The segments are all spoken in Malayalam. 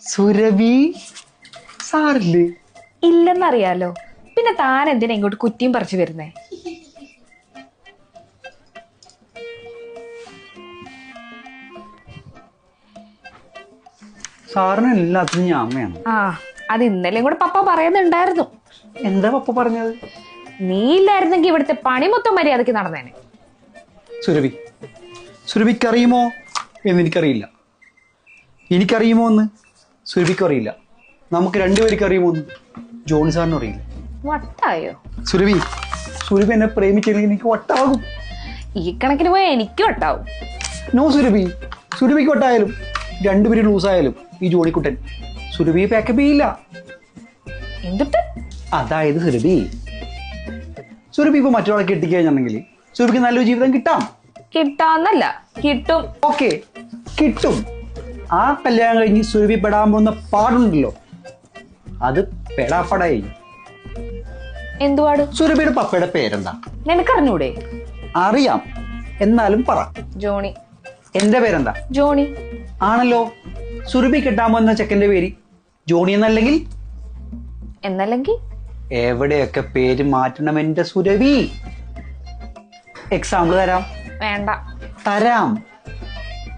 സുരഭി സാറില്ലേ? ഇല്ലെന്നറിയാലോ, പിന്നെ താൻ എന്തിനാ ഇങ്ങോട്ട് കുറ്റിയും പറിച്ചു വരുന്നേ? സാറിന് എല്ലാത്തിനും ഞാൻ അമ്മയാണ്. ആ, അത് ഇന്നലെയും കൂടെ പപ്പ പറയുന്നുണ്ടായിരുന്നു. എന്താ പപ്പ പറഞ്ഞത്? നീ ഇല്ലായിരുന്നെങ്കിൽ ഇവിടുത്തെ പണി മൊത്തം മര്യാദക്ക് നടന്നേനെ. സുരഭിക്കറിയുമോ എന്ന് എനിക്കറിയില്ല. എനിക്കറിയുമോ എന്ന് സുരഭിക്കും അറിയില്ല. നമുക്ക് രണ്ടുപേർക്ക് അറിയുമോ എന്ന് ജോണി സാറിനും അറിയില്ല. വട്ടായോ? സുരഭി എന്നെ പ്രേമിച്ചില്ലെങ്കിൽ എനിക്ക് വട്ടാകും. ഈ കണക്കിന് പോയാൽ എനിക്ക് വട്ടാവും. നോ സുരഭിക്ക് വട്ടായാലും രണ്ടുപേരും ലൂസായാലും ഈ ജോണിക്കുട്ടൻ സുരഭിയെ പാക്കപ്പ് ചെയ്യില്ല. എന്തിട്ട്? അതായത് സുരഭി ഇപ്പൊ മറ്റൊരാളെ കെട്ടിക്കഴിഞ്ഞിട്ടുണ്ടെങ്കിൽ സുരഭിക്ക് നല്ലൊരു ജീവിതം കിട്ടാന്നല്ല, കിട്ടും. ഓക്കെ, കിട്ടും. ആ കല്യാണം കഴിഞ്ഞ് സുരഭി പെടാൻ പോകുന്ന പാടുണ്ടല്ലോ, അത് പെടാപ്പടായി. എന്തുപാട്? സുരഭിയുടെ പപ്പയുടെ പേരെന്താ നിനക്കറിഞ്ഞൂടെ? അറിയാം, എന്നാലും പറ. ജോണി. എന്റെ പേരെന്താ? ജോണി. ആണല്ലോ. സുരഭി കെട്ടാൻ പോകുന്ന ചെക്കന്റെ പേര് ജോണി എന്നല്ലെങ്കിൽ എവിടെയൊക്കെ പേര് മാറ്റണം എന്റെ സുരഭി. എക്സാമ്പിൾ തരാം. വേണ്ട. തരാം.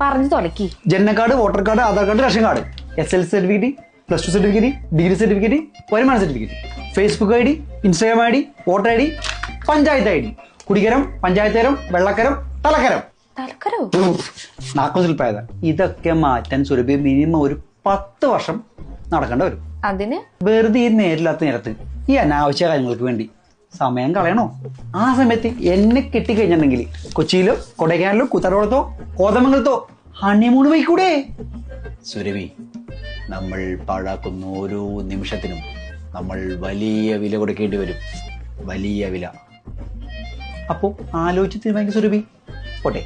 പറഞ്ഞു തുലക്കി. ജനന card, voter card, Aadhaar card, ration card, SLC certificate, +2 certificate, degree certificate, വരുമാന certificate, Facebook ID, Instagram ID, voter ID, panchayat ID, കുടിക്കരം, പഞ്ചായത്ത് തരം, വെള്ളക്കരം, തലക്കരം. നാക്കുശില്പായത. ഇതൊക്കെ മാറ്റാൻ സുരഭി മിനിമം ഒരു 10 വർഷം നടക്കേണ്ട വരും. അതിന് വെറുതെ ഈ നേരില്ലാത്ത നേരത്ത് ഈ അനാവശ്യ കാര്യങ്ങൾക്ക് വേണ്ടി സമയം കളയണോ? ആ സമയത്ത് എന്നെ കെട്ടിക്കഴിഞ്ഞിട്ടുണ്ടെങ്കിൽ കൊച്ചിയിലോ കൊടൈക്കനാലിലോ കുത്തറോളത്തോ കോതമംഗലത്തോ ഹണിമൂൺ പോയിക്കൂടെ? സുരഭി, നമ്മൾ പാഴാക്കുന്ന ഓരോ നിമിഷത്തിനും നമ്മൾ വലിയ വില കൊടുക്കേണ്ടി വരും. വലിയ വില. അപ്പോ ആലോചിച്ച് തീരുമാനിക്കും സുരഭി. പോട്ടെ.